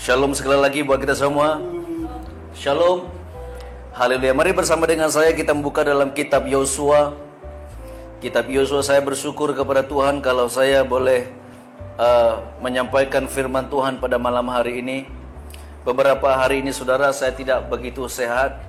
Shalom sekali lagi buat kita semua. Shalom. Haleluya. Mari bersama dengan saya kita membuka dalam kitab Yosua. Kitab Yosua, saya bersyukur kepada Tuhan kalau saya boleh menyampaikan firman Tuhan pada malam hari ini. Beberapa hari ini saudara saya tidak begitu sehat.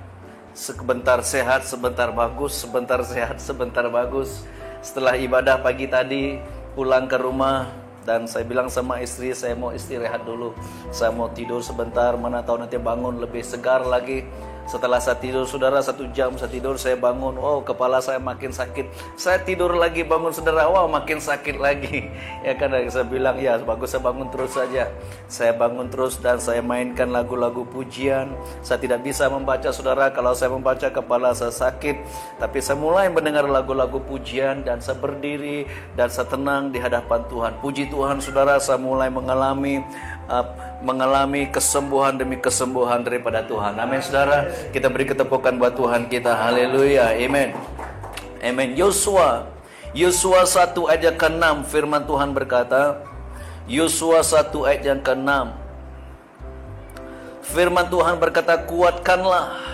Sebentar sehat, sebentar bagus, sebentar sehat, sebentar bagus. Setelah ibadah pagi tadi pulang ke rumah dan saya bilang sama istri, saya mau istirahat dulu. Saya mau tidur sebentar, mana tahu nanti bangun lebih segar lagi. Setelah saya tidur, saudara, 1 jam saya tidur, saya bangun, oh kepala saya makin sakit. Saya tidur lagi, bangun saudara, wow makin sakit lagi. Ya kan, saya bilang, ya bagus saya bangun terus saja. Saya bangun terus dan saya mainkan lagu-lagu pujian. Saya tidak bisa membaca saudara, kalau saya membaca kepala saya sakit. Tapi saya mulai mendengar lagu-lagu pujian dan saya berdiri dan saya tenang di hadapan Tuhan. Puji Tuhan saudara, saya mulai mengalami kesembuhan demi kesembuhan daripada Tuhan. Amin saudara. Kita beri ketepukan buat Tuhan kita. Haleluya. Amin. Amin. Yosua 1 ayat yang ke-6 firman Tuhan berkata, Yosua 1 ayat yang ke-6 firman Tuhan berkata, kuatkanlah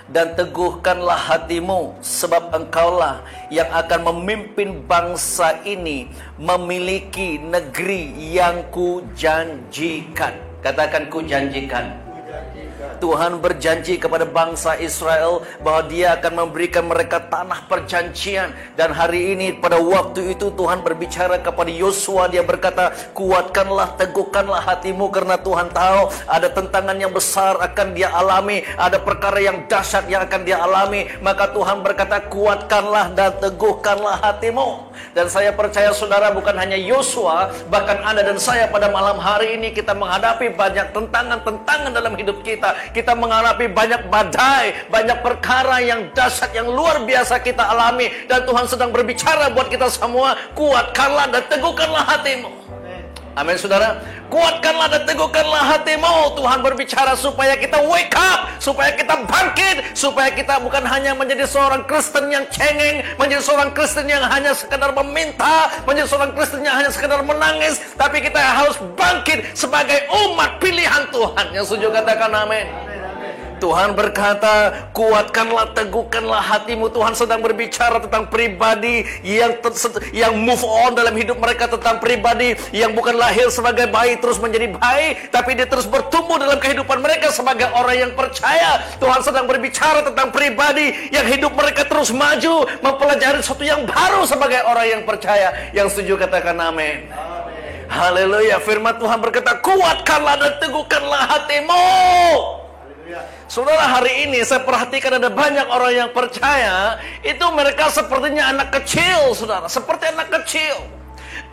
dan teguhkanlah hatimu, sebab engkaulah yang akan memimpin bangsa ini memiliki negeri yang kujanjikan. Katakan kujanjikan. Tuhan berjanji kepada bangsa Israel bahwa Dia akan memberikan mereka tanah perjanjian. Dan hari ini pada waktu itu Tuhan berbicara kepada Yosua. Dia berkata, kuatkanlah, teguhkanlah hatimu, karena Tuhan tahu ada tentangan yang besar akan dia alami, ada perkara yang dahsyat yang akan dia alami. Maka Tuhan berkata, kuatkanlah dan teguhkanlah hatimu. Dan saya percaya saudara, bukan hanya Yosua, bahkan Anda dan saya pada malam hari ini kita menghadapi banyak tentangan dalam hidup kita. Kita menghadapi banyak badai, banyak perkara yang dahsyat, yang luar biasa kita alami. Dan Tuhan sedang berbicara buat kita semua, kuatkanlah dan teguhkanlah hatimu. Amin saudara. Kuatkanlah dan teguhkanlah hatimu. Tuhan berbicara supaya kita wake up, supaya kita bangkit, supaya kita bukan hanya menjadi seorang Kristen yang cengeng, menjadi seorang Kristen yang hanya sekedar meminta, menjadi seorang Kristen yang hanya sekedar menangis, tapi kita harus bangkit sebagai umat pilihan Tuhan. Yang setuju katakan amin. Tuhan berkata, kuatkanlah, teguhkanlah hatimu. Tuhan sedang berbicara tentang pribadi yang move on dalam hidup mereka, tentang pribadi yang bukan lahir sebagai bayi terus menjadi bayi, tapi dia terus bertumbuh dalam kehidupan mereka sebagai orang yang percaya. Tuhan sedang berbicara tentang pribadi yang hidup mereka terus maju, mempelajari sesuatu yang baru sebagai orang yang percaya. Yang setuju katakan amin. Haleluya. Firman Tuhan berkata, kuatkanlah dan teguhkanlah hatimu. Saudara, hari ini saya perhatikan ada banyak orang yang percaya, itu mereka sepertinya anak kecil, saudara, seperti anak kecil.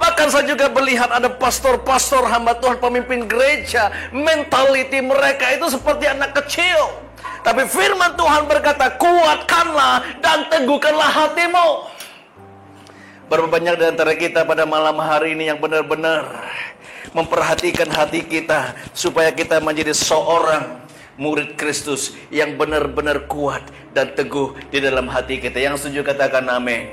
Bahkan saya juga melihat ada pastor-pastor hamba Tuhan, pemimpin gereja, mentality mereka itu seperti anak kecil. Tapi firman Tuhan berkata, kuatkanlah dan teguhkanlah hatimu. Berapa banyak di antara kita pada malam hari ini yang benar-benar memperhatikan hati kita, supaya kita menjadi seorang murid Kristus yang benar-benar kuat dan teguh di dalam hati kita. Yang setuju katakan amin.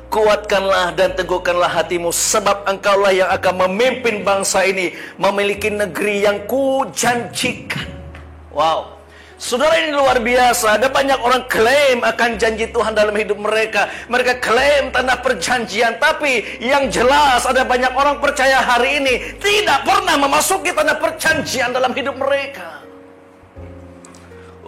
Kuatkanlah dan teguhkanlah hatimu, sebab engkaulah yang akan memimpin bangsa ini memiliki negeri yang kujanjikan. Wow. Saudara, ini luar biasa. Ada banyak orang klaim akan janji Tuhan dalam hidup mereka. Mereka klaim tanah perjanjian. Tapi yang jelas ada banyak orang percaya hari ini tidak pernah memasuki tanah perjanjian dalam hidup mereka.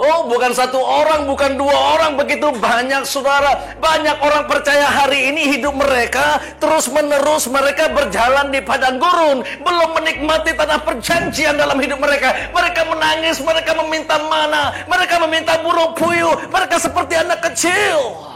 Oh, bukan 1 orang, bukan 2 orang, begitu banyak saudara. Banyak orang percaya hari ini hidup mereka terus-menerus mereka berjalan di padang gurun, belum menikmati tanah perjanjian dalam hidup mereka. Mereka menangis, mereka meminta mana, mereka meminta burung puyuh, mereka seperti anak kecil.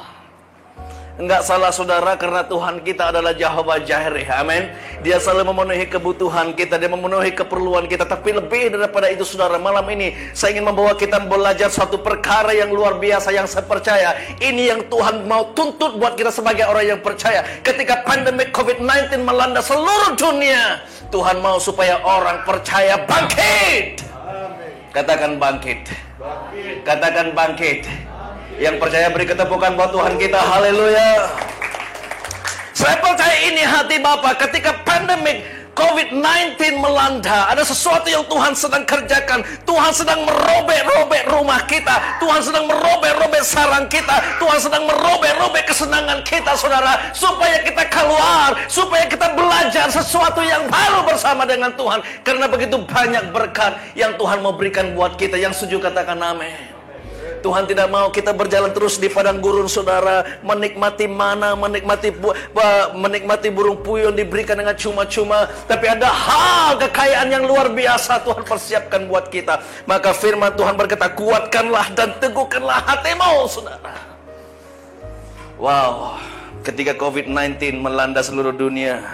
Enggak salah saudara, karena Tuhan kita adalah Jehovah Jireh. Amin. Dia selalu memenuhi kebutuhan kita, Dia memenuhi keperluan kita. Tapi lebih daripada itu saudara, malam ini saya ingin membawa kita belajar suatu perkara yang luar biasa yang saya percaya. Ini yang Tuhan mau tuntut buat kita sebagai orang yang percaya. Ketika pandemi COVID-19 melanda seluruh dunia, Tuhan mau supaya orang percaya bangkit. Katakan bangkit. Katakan bangkit. Yang percaya beri ketepukan buat Tuhan kita. Haleluya. Saya percaya ini hati Bapa. Ketika pandemik COVID-19 melanda, ada sesuatu yang Tuhan sedang kerjakan. Tuhan sedang merobek-robek rumah kita. Tuhan sedang merobek-robek sarang kita. Tuhan sedang merobek-robek kesenangan kita, saudara. Supaya kita keluar, supaya kita belajar sesuatu yang baru bersama dengan Tuhan. Karena begitu banyak berkat yang Tuhan mau berikan buat kita. Yang setuju katakan amin. Tuhan tidak mau kita berjalan terus di padang gurun, saudara, menikmati mana, menikmati burung puyuh yang diberikan dengan cuma-cuma. Tapi ada hal kekayaan yang luar biasa Tuhan persiapkan buat kita. Maka firman Tuhan berkata, kuatkanlah dan teguhkanlah hatimu, saudara. Wow, ketika COVID-19 melanda seluruh dunia,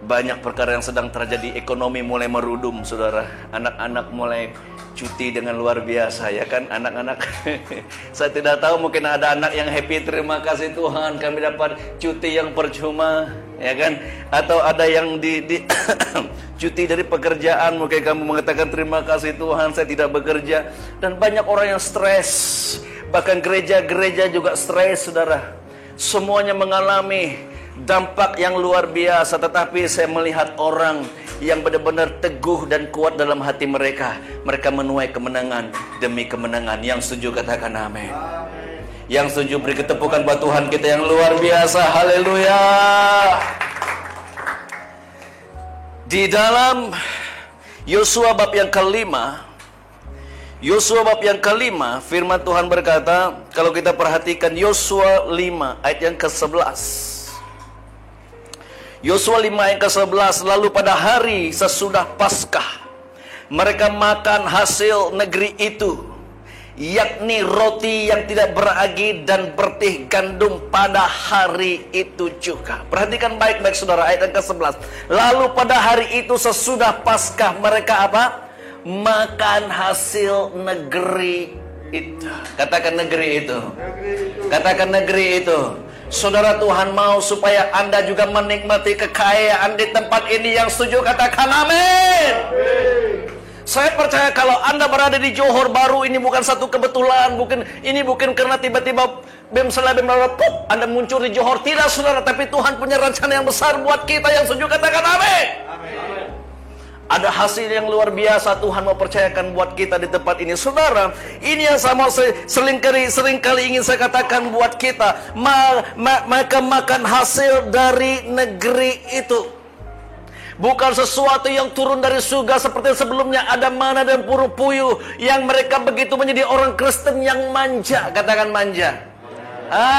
banyak perkara yang sedang terjadi. Ekonomi mulai merudum, saudara. Anak-anak mulai cuti dengan luar biasa, ya kan anak-anak. Saya tidak tahu, mungkin ada anak yang happy, terima kasih Tuhan kami dapat cuti yang percuma, ya kan. Atau ada yang di cuti dari pekerjaan, mungkin kamu mengatakan terima kasih Tuhan saya tidak bekerja. Dan banyak orang yang stres, bahkan gereja-gereja juga stres, saudara. Semuanya mengalami dampak yang luar biasa. Tetapi saya melihat orang yang benar-benar teguh dan kuat dalam hati mereka. Mereka menuai kemenangan demi kemenangan. Yang setuju katakan amin. Yang setuju beri ketepukan buat Tuhan kita yang luar biasa. Haleluya. Di dalam Yosua bab yang kelima, firman Tuhan berkata, kalau kita perhatikan Yosua 5 ayat yang ke-11. Yosua 5 ayat ke-11, lalu pada hari sesudah Paskah, mereka makan hasil negeri itu, yakni roti yang tidak beragi dan bertih gandum pada hari itu juga. Perhatikan baik-baik saudara, ayat yang ke-11. Lalu pada hari itu sesudah Paskah, mereka apa? Makan hasil negeri itu. Katakan negeri itu. Katakan negeri itu. Saudara, Tuhan mau supaya Anda juga menikmati kekayaan di tempat ini. Yang setuju katakan amin. Saya percaya kalau Anda berada di Johor Bahru, ini bukan satu kebetulan, ini bukan karena tiba-tiba BEM Anda muncul di Johor. Tidak, saudara, tapi Tuhan punya rencana yang besar buat kita. Yang setuju katakan amin. Ada hasil yang luar biasa Tuhan mau percayakan buat kita di tempat ini. Saudara, ini yang sama seringkali ingin saya katakan buat kita. Maka makan hasil dari negeri itu. Bukan sesuatu yang turun dari surga seperti sebelumnya. Ada mana dan burung puyuh yang mereka begitu menjadi orang Kristen yang manja. Katakan manja.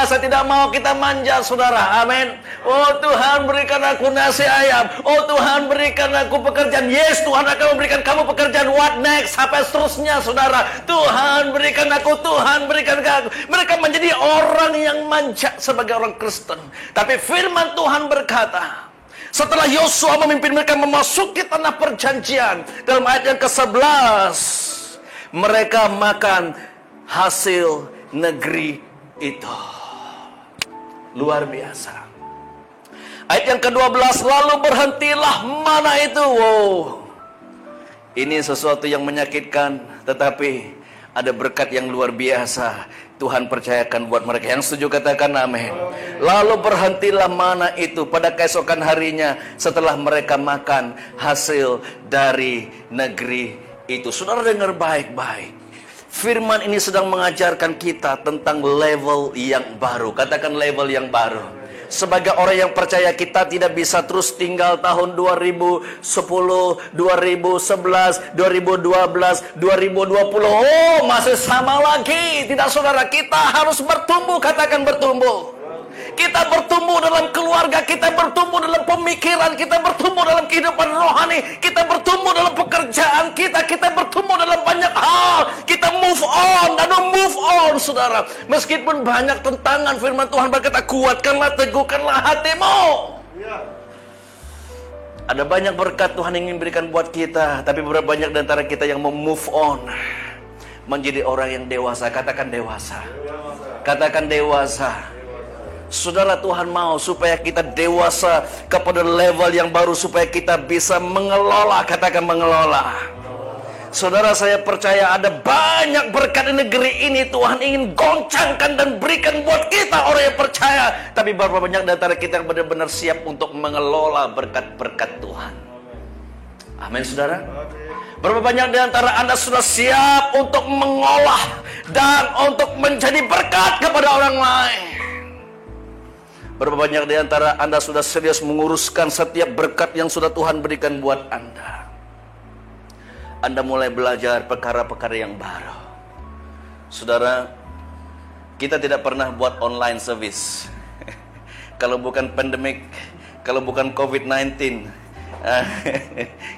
Saya tidak mau kita manja, saudara. Amin. Oh Tuhan, berikan aku nasi ayam. Oh Tuhan, berikan aku pekerjaan. Yes, Tuhan akan memberikan kamu pekerjaan. What next? Sampai seterusnya, saudara. Tuhan berikan aku, Tuhan berikan aku. Mereka menjadi orang yang manja sebagai orang Kristen. Tapi firman Tuhan berkata, setelah Yosua memimpin mereka memasuki tanah perjanjian, dalam ayat yang ke-11, mereka makan hasil negeri itu. Luar biasa. Ayat yang ke-12, lalu berhentilah mana itu. Wow. Ini sesuatu yang menyakitkan, tetapi ada berkat yang luar biasa Tuhan percayakan buat mereka. Yang setuju katakan amin. Lalu berhentilah mana itu pada keesokan harinya setelah mereka makan hasil dari negeri itu. Saudara dengar baik-baik. Firman ini sedang mengajarkan kita tentang level yang baru. Katakan level yang baru. Sebagai orang yang percaya, kita tidak bisa terus tinggal tahun 2010, 2011, 2012, 2020. Oh, masih sama lagi. Tidak, saudara, kita harus bertumbuh. Katakan bertumbuh. Kita bertumbuh dalam keluarga, kita bertumbuh dalam pemikiran, kita bertumbuh dalam kehidupan rohani, kita bertumbuh dalam pekerjaan kita bertumbuh dalam banyak hal. Kita move on dan move on, saudara. Meskipun banyak tentangan, firman Tuhan berkata, kuatkanlah, teguhkanlah hatimu. Ada banyak berkat Tuhan ingin berikan buat kita, tapi berapa banyak di antara kita yang mau move on menjadi orang yang dewasa. Katakan dewasa. Katakan dewasa. Saudara, Tuhan mau supaya kita dewasa kepada level yang baru, supaya kita bisa mengelola. Katakan mengelola. Saudara, saya percaya ada banyak berkat di negeri ini Tuhan ingin goncangkan dan berikan buat kita orang yang percaya. Tapi berapa banyak di antara kita yang benar-benar siap untuk mengelola berkat-berkat Tuhan? Amin, saudara. Berapa banyak di antara Anda sudah siap untuk mengolah dan untuk menjadi berkat kepada orang lain? Berapa banyak di antara Anda sudah serius menguruskan setiap berkat yang sudah Tuhan berikan buat Anda? Anda mulai belajar perkara-perkara yang baru. Saudara, kita tidak pernah buat online service. Kalau bukan pandemik, kalau bukan COVID-19,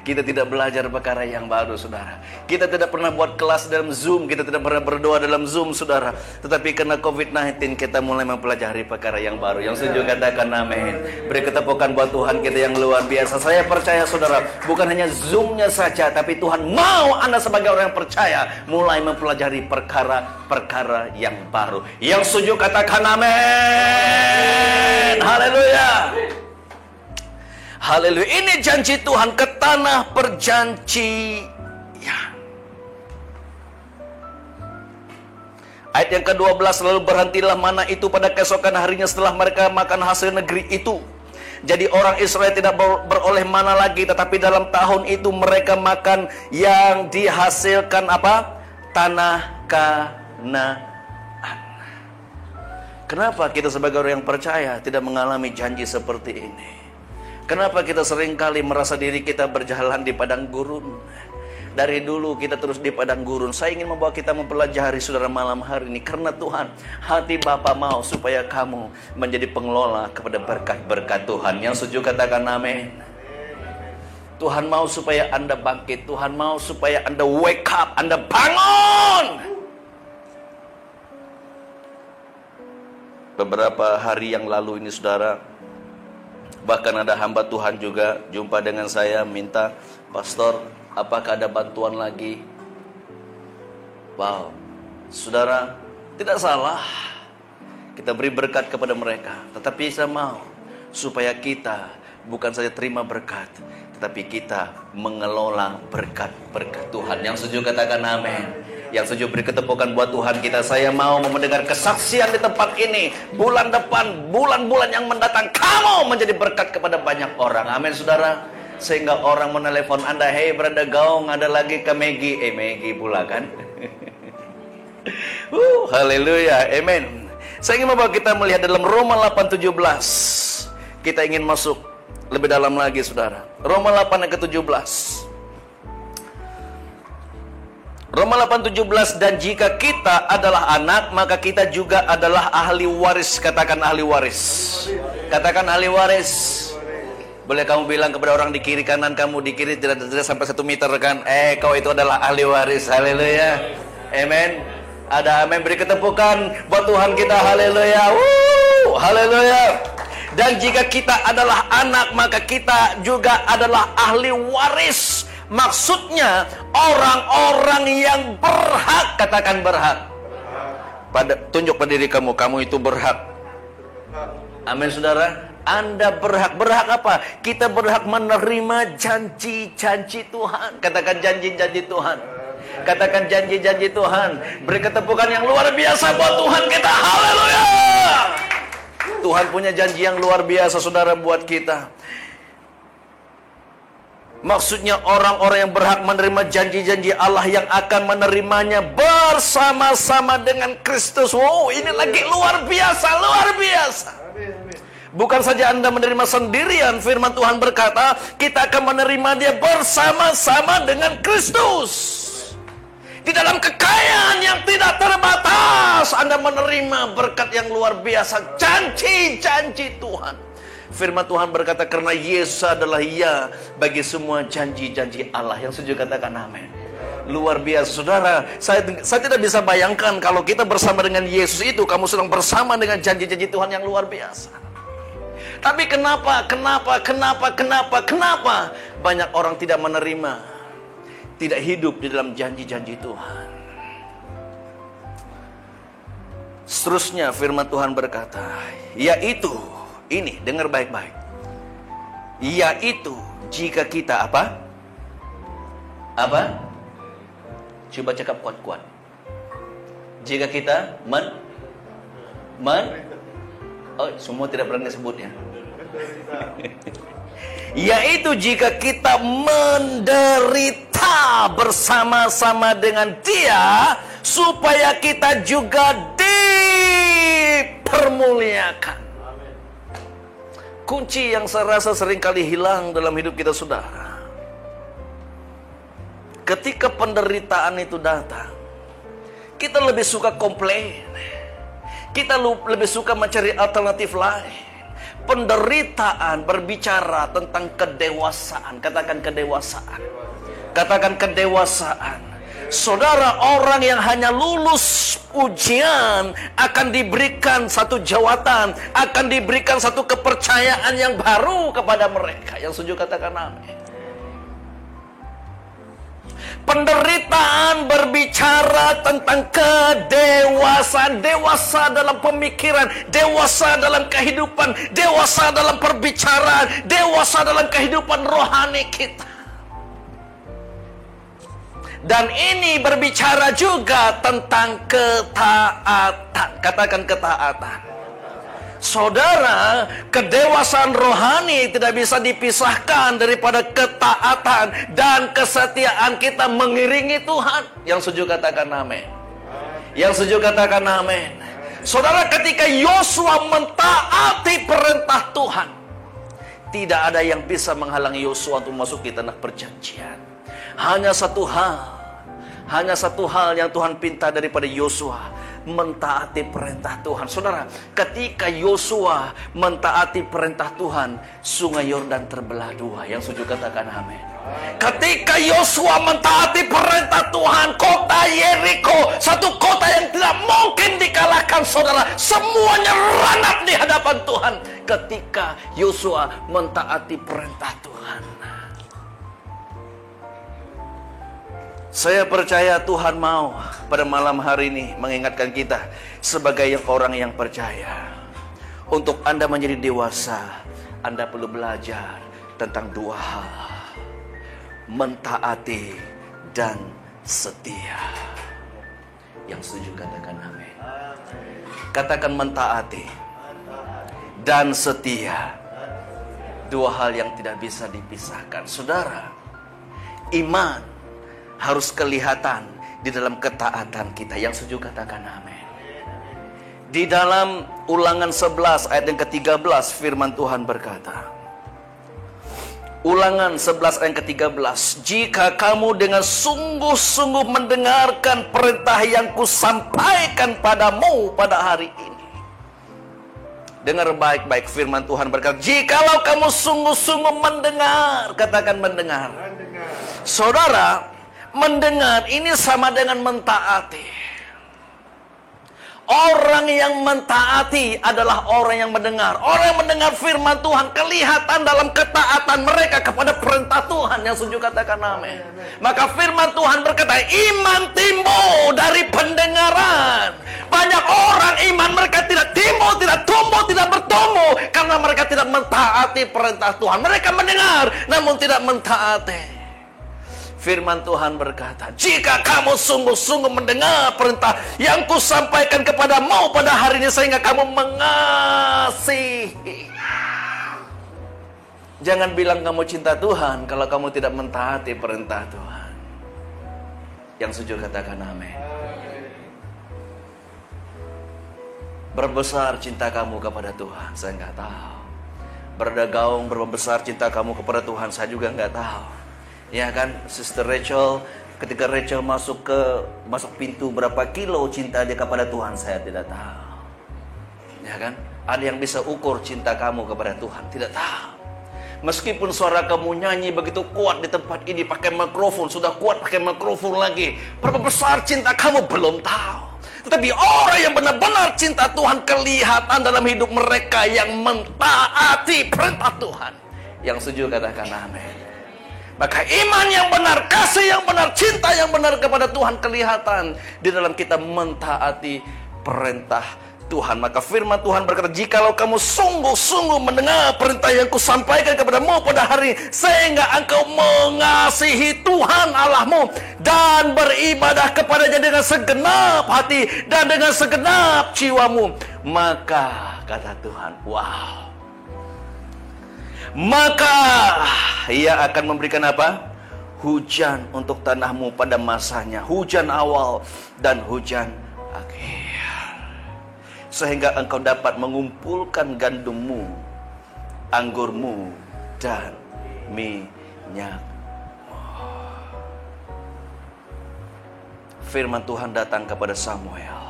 kita tidak belajar perkara yang baru, saudara. Kita tidak pernah buat kelas dalam Zoom, kita tidak pernah berdoa dalam Zoom, saudara. Tetapi karena COVID-19 kita mulai mempelajari perkara yang baru. Yang setuju katakan amin. Beri ketepukan buat Tuhan kita yang luar biasa. Saya percaya, saudara, bukan hanya Zoom-nya saja, tapi Tuhan mau Anda sebagai orang yang percaya mulai mempelajari perkara-perkara yang baru. Yang setuju katakan amin. Haleluya. Haleluya. Ini janji Tuhan ke tanah perjanjian. Ayat yang ke-12, lalu berhentilah mana itu pada keesokan harinya setelah mereka makan hasil negeri itu. Jadi orang Israel tidak beroleh mana lagi, tetapi dalam tahun itu mereka makan yang dihasilkan apa? Tanah Kanaan. Kenapa kita sebagai orang yang percaya tidak mengalami janji seperti ini? Kenapa kita seringkali merasa diri kita berjalan di padang gurun? Dari dulu kita terus di padang gurun. Saya ingin membawa kita mempelajari, saudara, malam hari ini. Karena Tuhan, hati Bapa mau supaya kamu menjadi pengelola kepada berkat-berkat Tuhan. Yang setuju katakan amin. Tuhan mau supaya Anda bangkit. Tuhan mau supaya Anda wake up, Anda bangun. Beberapa hari yang lalu ini, saudara, bahkan ada hamba Tuhan juga jumpa dengan saya, minta, Pastor, apakah ada bantuan lagi? Wow, saudara, tidak salah kita beri berkat kepada mereka. Tetapi saya mau supaya kita bukan saja terima berkat, tetapi kita mengelola berkat-berkat Tuhan. Yang setuju katakan amin. Yang setuju beri ketepukan buat Tuhan kita. Saya mau mendengar kesaksian di tempat ini. Bulan depan, bulan-bulan yang mendatang, kamu menjadi berkat kepada banyak orang. Amin, saudara. Sehingga orang menelepon Anda, hey Brother Gaung, ada lagi ke Maggie. Maggie pula kan. Haleluya, amin. Saya ingin membawa kita melihat dalam Roma 8:17. Kita ingin masuk lebih dalam lagi, saudara. Roma 8 ayat ke-17. Roma 8:17, dan jika kita adalah anak, maka kita juga adalah ahli waris. Katakan ahli waris. Katakan ahli waris. Boleh kamu bilang kepada orang di kiri kanan kamu, di kiri tidak sampai 1 meter kan? Kau itu adalah ahli waris. Haleluya. Amen. Ada amin. Beri ketepukan buat Tuhan kita. Haleluya. Haleluya. Dan jika kita adalah anak, maka kita juga adalah ahli waris. Maksudnya orang-orang yang berhak. Katakan berhak. Tunjuk pada diri kamu, kamu itu berhak. Amin, saudara. Anda berhak. Berhak apa? Kita berhak menerima janji-janji Tuhan. Katakan janji-janji Tuhan. Katakan janji-janji Tuhan. Beri ketepukan yang luar biasa buat Tuhan kita. Haleluya. Tuhan punya janji yang luar biasa, saudara, buat kita. Maksudnya orang-orang yang berhak menerima janji-janji Allah yang akan menerimanya bersama-sama dengan Kristus. Wow, ini lagi luar biasa, luar biasa. Bukan saja Anda menerima sendirian, firman Tuhan berkata, kita akan menerima Dia bersama-sama dengan Kristus. Di dalam kekayaan yang tidak terbatas, Anda menerima berkat yang luar biasa, janji-janji Tuhan. Firman Tuhan berkata, karena Yesus adalah ya bagi semua janji-janji Allah. Yang setuju katakan amin. Luar biasa, saudara. Saya tidak bisa bayangkan kalau kita bersama dengan Yesus itu, kamu sedang bersama dengan janji-janji Tuhan yang luar biasa. Tapi kenapa banyak orang tidak menerima, tidak hidup di dalam janji-janji Tuhan? Seterusnya firman Tuhan berkata, yaitu, ini dengar baik-baik, yaitu jika kita apa? Coba cakap kuat-kuat. Jika kita oh, semua tidak berani sebutnya. Yaitu jika kita menderita bersama-sama dengan Dia, supaya kita juga dipermuliakan. Kunci yang saya rasa seringkali hilang dalam hidup kita, saudara. Ketika penderitaan itu datang, kita lebih suka komplain. Kita lebih suka mencari alternatif lain. Penderitaan berbicara tentang kedewasaan. Katakan kedewasaan. Katakan kedewasaan. Saudara, orang yang hanya lulus ujian akan diberikan satu jawatan, akan diberikan satu kepercayaan yang baru kepada mereka. Yang setuju katakan amin. Penderitaan berbicara tentang kedewasaan. Dewasa dalam pemikiran, dewasa dalam kehidupan, dewasa dalam perbicaraan, dewasa dalam kehidupan rohani kita. Dan ini berbicara juga tentang ketaatan. Katakan ketaatan. Saudara, kedewasaan rohani tidak bisa dipisahkan daripada ketaatan dan kesetiaan kita mengiringi Tuhan. Yang setuju katakan amin. Yang setuju katakan amin. Saudara, ketika Yosua mentaati perintah Tuhan, tidak ada yang bisa menghalangi Yosua untuk masuk di tanah perjanjian. Hanya satu hal yang Tuhan pinta daripada Yosua, mentaati perintah Tuhan. Saudara, ketika Yosua mentaati perintah Tuhan, sungai Yordan terbelah dua. Yang setuju katakan amin. Ketika Yosua mentaati perintah Tuhan, kota Yeriko, satu kota yang tidak mungkin dikalahkan, saudara, semuanya ranap di hadapan Tuhan ketika Yosua mentaati perintah Tuhan. Saya percaya Tuhan mau pada malam hari ini mengingatkan kita sebagai orang yang percaya. Untuk Anda menjadi dewasa, Anda perlu belajar tentang dua hal: mentaati dan setia. Yang setuju katakan amin. Katakan mentaati dan setia. Dua hal yang tidak bisa dipisahkan. Saudara, iman harus kelihatan di dalam ketaatan kita. Yang setuju katakan amin. Di dalam Ulangan 11 ayat yang ke-13, firman Tuhan berkata, Ulangan 11 ayat yang ke-13, jika kamu dengan sungguh-sungguh mendengarkan perintah yang kusampaikan padamu pada hari ini. Dengar baik-baik, firman Tuhan berkata, jikalau kamu sungguh-sungguh mendengar. Katakan mendengar. Saudara, mendengar ini sama dengan mentaati. Orang yang mentaati adalah orang yang mendengar. Orang yang mendengar firman Tuhan kelihatan dalam ketaatan mereka kepada perintah Tuhan. Yang setuju katakan amin. Maka firman Tuhan berkata, iman timbul dari pendengaran. Banyak orang iman mereka tidak timbul, tidak tumbuh, tidak bertumbuh karena mereka tidak mentaati perintah Tuhan. Mereka mendengar namun tidak mentaati. Firman Tuhan berkata, jika kamu sungguh-sungguh mendengar perintah yang kusampaikan kepadamu pada hari ini, sehingga kamu mengasihi. Jangan bilang kamu cinta Tuhan kalau kamu tidak mentaati perintah Tuhan. Yang setuju katakan amin. Berbesar cinta kamu kepada Tuhan, saya nggak tahu. Berdagang berapa besar cinta kamu kepada Tuhan, saya juga nggak tahu. Ya kan, Sister Rachel, ketika Rachel masuk pintu, berapa kilo cinta dia kepada Tuhan, saya tidak tahu. Ya kan, ada yang bisa ukur cinta kamu kepada Tuhan, tidak tahu. Meskipun suara kamu nyanyi begitu kuat di tempat ini pakai mikrofon, sudah kuat pakai mikrofon lagi, berapa besar cinta kamu belum tahu. Tetapi orang yang benar-benar cinta Tuhan kelihatan dalam hidup mereka yang mentaati perintah Tuhan. Yang setuju katakan amin. Maka iman yang benar, kasih yang benar, cinta yang benar kepada Tuhan kelihatan di dalam kita mentaati perintah Tuhan. Maka firman Tuhan berkata, jikalau kamu sungguh-sungguh mendengar perintah yang kusampaikan kepadamu pada hari, sehingga engkau mengasihi Tuhan Allahmu dan beribadah kepadanya dengan segenap hati dan dengan segenap jiwamu, maka kata Tuhan, wow, maka Ia akan memberikan apa? Hujan untuk tanahmu pada masanya, hujan awal dan hujan akhir, sehingga engkau dapat mengumpulkan gandummu, anggurmu, dan minyakmu. Firman Tuhan datang kepada Samuel.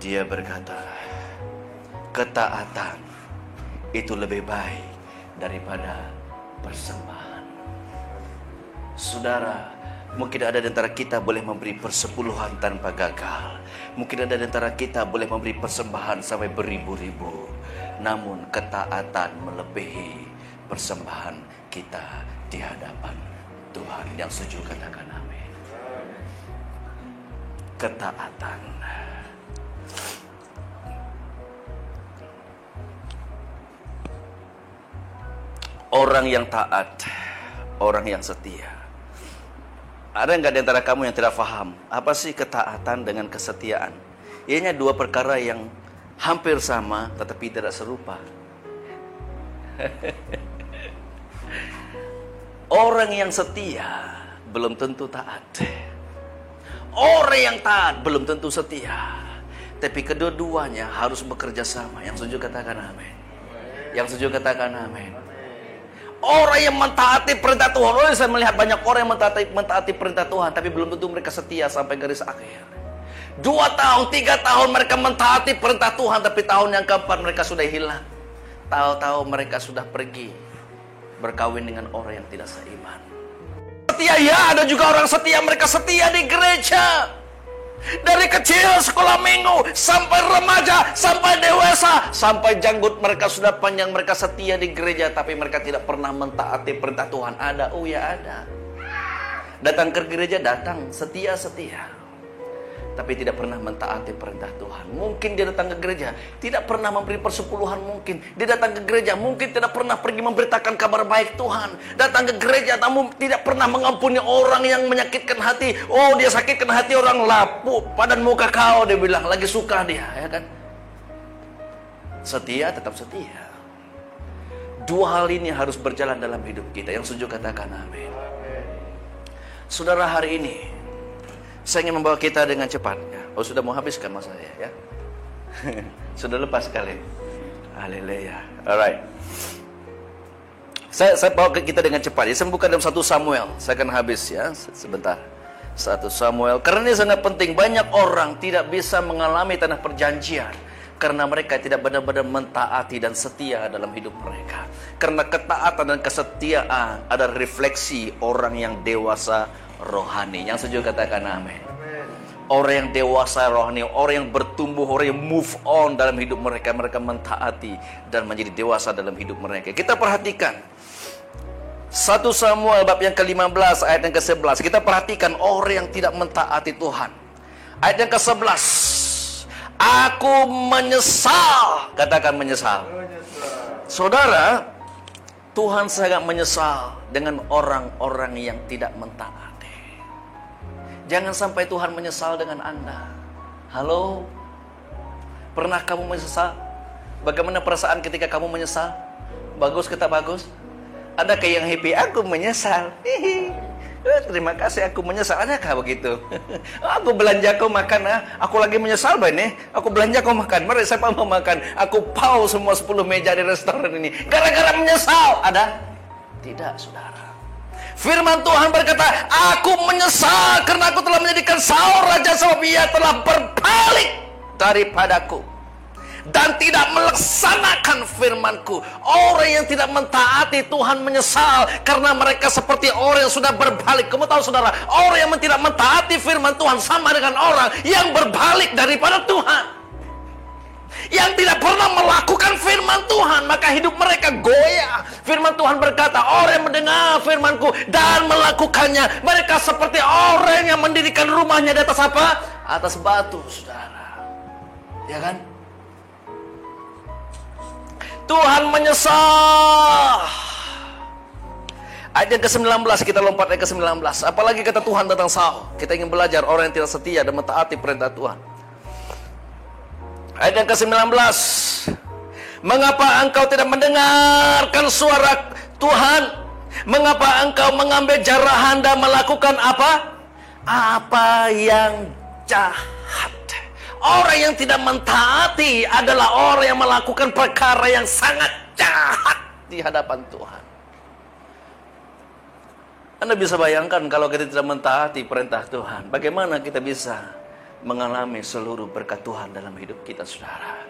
Dia berkata, ketaatan itu lebih baik daripada persembahan. Saudara, mungkin ada di antara kita boleh memberi persepuluhan tanpa gagal. Mungkin ada di antara kita boleh memberi persembahan sampai beribu-ribu. Namun ketaatan melebihi persembahan kita di hadapan Tuhan. Yang setuju katakan amin. Ketaatan. Orang yang taat, orang yang setia. Ada nggak di antara kamu yang tidak paham apa sih ketaatan dengan kesetiaan? Ianya dua perkara yang hampir sama tetapi tidak serupa. Orang yang setia belum tentu taat. Orang yang taat belum tentu setia. Tapi kedua-duanya harus bekerja sama. Yang setuju katakan amin. Yang setuju katakan amin. Orang yang mentaati perintah Tuhan. Oh, saya melihat banyak orang yang mentaati perintah Tuhan, tapi belum tentu mereka setia sampai garis akhir. 2 tahun, 3 tahun mereka mentaati perintah Tuhan, tapi tahun yang keempat mereka sudah hilang. Tahu-tahu mereka sudah pergi berkawin dengan orang yang tidak seiman. Setia ya, ada juga orang setia. Mereka setia di gereja. Dari kecil sekolah minggu sampai remaja, sampai dewasa, sampai janggut mereka sudah panjang, mereka setia di gereja, tapi mereka tidak pernah mentaati perintah Tuhan. Ada, oh ya ada. Datang ke gereja, datang, setia-setia, tapi tidak pernah mentaati perintah Tuhan. Mungkin dia datang ke gereja, tidak pernah memberi persepuluhan mungkin. Dia datang ke gereja, mungkin tidak pernah pergi memberitakan kabar baik Tuhan. Datang ke gereja, namun tidak pernah mengampuni orang yang menyakitkan hati. Oh, dia sakitkan hati orang, lapuk padan muka kau, dia bilang, lagi suka dia, ya kan? Setia, tetap setia. Dua hal ini harus berjalan dalam hidup kita. Yang setuju katakan amin. Saudara, hari ini saya ingin membawa kita dengan cepat. Oh, sudah mau habiskan masa saya, ya? Sudah lepas sekali. Haleluya. Alright. Saya bawa ke kita dengan cepat. Ya, saya buka dalam 1 Samuel. Saya akan habis ya sebentar. 1 Samuel. Karena ini sangat penting. Banyak orang tidak bisa mengalami tanah perjanjian karena mereka tidak benar-benar mentaati dan setia dalam hidup mereka. Karena ketaatan dan kesetiaan adalah refleksi orang yang dewasa rohani. Yang setuju katakan amin. Orang yang dewasa rohani, orang yang bertumbuh, orang yang move on dalam hidup mereka. Mereka mentaati dan menjadi dewasa dalam hidup mereka. Kita perhatikan 1 Samuel bab yang ke-15 ayat yang ke-11. Kita perhatikan orang yang tidak mentaati Tuhan. Ayat yang ke-11. Aku menyesal. Katakan menyesal. Saudara, Tuhan sangat menyesal dengan orang-orang yang tidak mentaati. Jangan sampai Tuhan menyesal dengan Anda. Halo? Pernah kamu menyesal? Bagaimana perasaan ketika kamu menyesal? Bagus kita bagus? Ada kayak yang happy, aku menyesal. Terima kasih, aku menyesal. Adakah begitu? Aku belanja kau makan, aku lagi menyesal ini. Aku belanja kau makan. Mari siapa mau makan? Aku pause semua 10 meja di restoran ini gara-gara menyesal. Ada? Tidak, saudara. Firman Tuhan berkata, aku menyesal karena aku telah menjadikan Saul raja, sebab ia telah berbalik daripadaku dan tidak melaksanakan firmanku. Orang yang tidak mentaati Tuhan menyesal karena mereka seperti orang yang sudah berbalik. Kamu tahu saudara, orang yang tidak mentaati firman Tuhan sama dengan orang yang berbalik daripada Tuhan, yang tidak pernah melakukan firman Tuhan, maka hidup mereka goyah. Firman Tuhan berkata, orang yang mendengar firmanku dan melakukannya, mereka seperti orang yang mendirikan rumahnya di atas apa? Atas batu, saudara. Ya kan? Tuhan menyesal. Ayat yang ke-19, kita lompat ayat ke-19. Apalagi kata Tuhan tentang Saul. Kita ingin belajar orang yang tidak setia dan mentaati perintah Tuhan. Ayat yang ke-19. Mengapa engkau tidak mendengarkan suara Tuhan? Mengapa engkau mengambil jarahan dan melakukan apa? Apa yang jahat. Orang yang tidak mentaati adalah orang yang melakukan perkara yang sangat jahat di hadapan Tuhan. Anda bisa bayangkan kalau kita tidak mentaati perintah Tuhan, bagaimana kita bisa mengalami seluruh berkat Tuhan dalam hidup kita, saudara.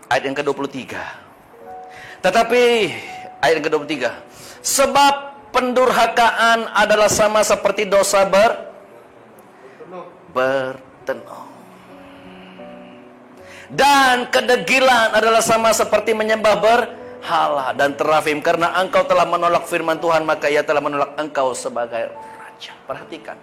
Ayat yang ke-23. Tetapi, ayat yang ke-23. Sebab pendurhakaan adalah sama seperti dosa bertenung. Dan kedegilan adalah sama seperti menyembah berhala. Dan terafim, karena engkau telah menolak firman Tuhan, maka ia telah menolak engkau sebagai raja. Perhatikan,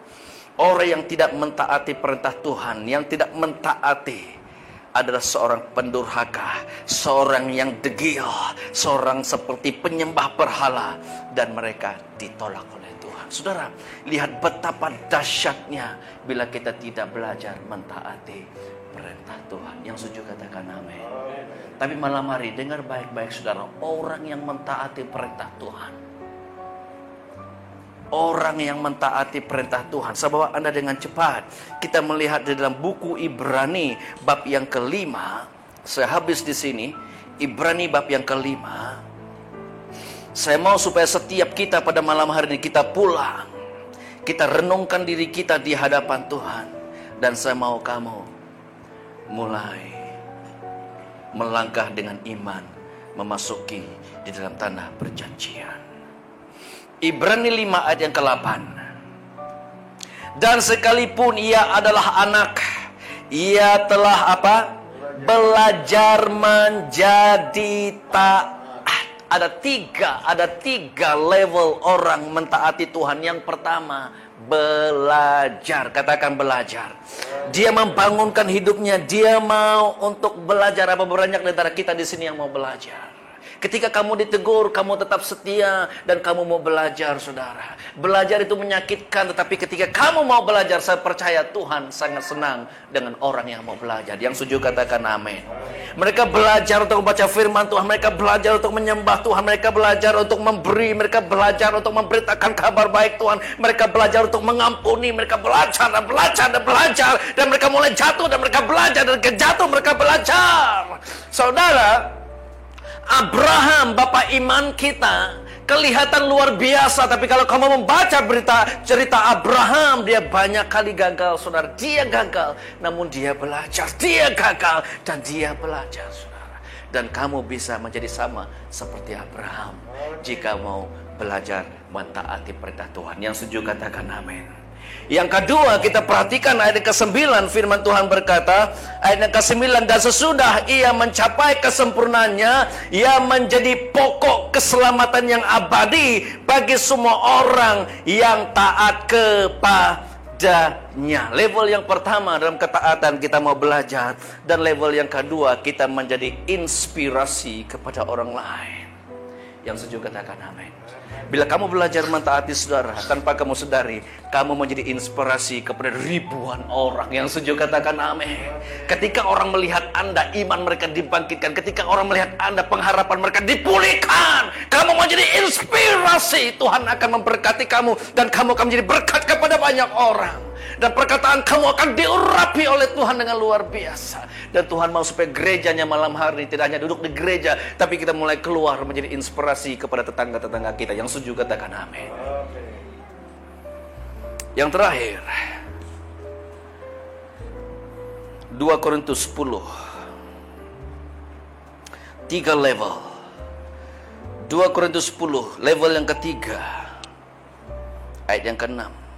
orang yang tidak mentaati perintah Tuhan, yang tidak mentaati, adalah seorang pendurhaka, seorang yang degil, seorang seperti penyembah berhala, dan mereka ditolak oleh Tuhan. Saudara, lihat betapa dahsyatnya bila kita tidak belajar mentaati perintah Tuhan. Yang setuju katakan amin. Tapi malam hari dengar baik-baik, saudara, orang yang mentaati perintah Tuhan, orang yang mentaati perintah Tuhan. Saya bawa Anda dengan cepat. Kita melihat di dalam buku Ibrani bab yang ke-5. Saya habis di sini. Ibrani bab yang ke-5. Saya mau supaya setiap kita pada malam hari ini kita pulang, kita renungkan diri kita di hadapan Tuhan. Dan saya mau kamu mulai melangkah dengan iman, memasuki di dalam tanah perjanjian. Ibrani 5 ayat yang ke-8. Dan sekalipun ia adalah anak, ia telah apa? Belajar menjadi taat. Ada tiga level orang mentaati Tuhan. Yang pertama, belajar. Katakan belajar. Dia membangunkan hidupnya, dia mau untuk belajar. Apa banyak di antara kita di sini yang mau belajar? Ketika kamu ditegur, kamu tetap setia dan kamu mau belajar, saudara. Belajar itu menyakitkan, tetapi ketika kamu mau belajar, saya percaya Tuhan sangat senang dengan orang yang mau belajar. Yang setuju katakan amin. Mereka belajar untuk membaca firman Tuhan, mereka belajar untuk menyembah Tuhan, mereka belajar untuk memberi, mereka belajar untuk memberitakan kabar baik Tuhan, mereka belajar untuk mengampuni, mereka belajar dan belajar dan belajar, dan mereka mulai jatuh dan mereka belajar, dan jatuh mereka belajar. Saudara, Abraham, bapak iman kita, kelihatan luar biasa. Tapi kalau kamu membaca cerita Abraham, dia banyak kali gagal, saudara. Dia gagal, namun dia belajar. Dia gagal, dan dia belajar, saudara. Dan kamu bisa menjadi sama seperti Abraham jika mau belajar mentaati perintah Tuhan. Yang setuju katakan amin. Yang kedua, kita perhatikan ayat ke-9. Firman Tuhan berkata, ayat ke-9, dan sesudah ia mencapai kesempurnaannya, ia menjadi pokok keselamatan yang abadi bagi semua orang yang taat kepadanya. Level yang pertama dalam ketaatan kita mau belajar, dan level yang kedua kita menjadi inspirasi kepada orang lain. Yang setuju katakan amin. Bila kamu belajar mentaati, saudara, tanpa kamu sadari, kamu menjadi inspirasi kepada ribuan orang. Yang setuju katakan amin. Ketika orang melihat Anda, iman mereka dibangkitkan. Ketika orang melihat Anda, pengharapan mereka dipulihkan. Kamu menjadi inspirasi. Tuhan akan memberkati kamu, dan kamu akan menjadi berkat kepada banyak orang. Dan perkataan kamu akan diurapi oleh Tuhan dengan luar biasa. Dan Tuhan mau supaya gerejanya malam hari ini tidak hanya duduk di gereja, tapi kita mulai keluar menjadi inspirasi kepada tetangga-tetangga kita. Yang setuju katakan amin. Yang terakhir, 2 Korintus 10. 3 level. 2 Korintus 10, level yang ketiga, ayat yang ke-6.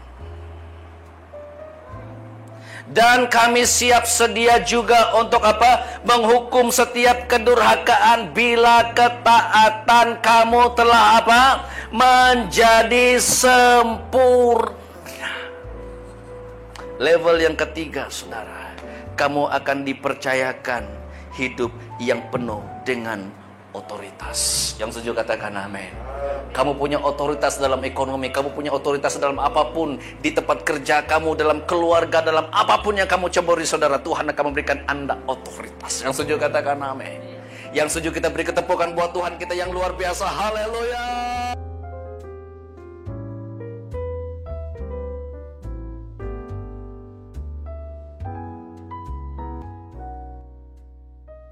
Dan kami siap sedia juga untuk apa? Menghukum setiap kedurhakaan bila ketaatan kamu telah apa? Menjadi sempurna. Level yang ketiga, saudara. kamu akan dipercayakan hidup yang penuh dengan otoritas. Yang setuju katakan amin. Kamu punya otoritas dalam ekonomi, kamu punya otoritas dalam apapun, di tempat kerja kamu, dalam keluarga, dalam apapun yang kamu ceburi, saudara, Tuhan akan memberikan Anda otoritas. Yang setuju katakan amin. Yang setuju kita beri ketepukan buat Tuhan kita yang luar biasa. Haleluya.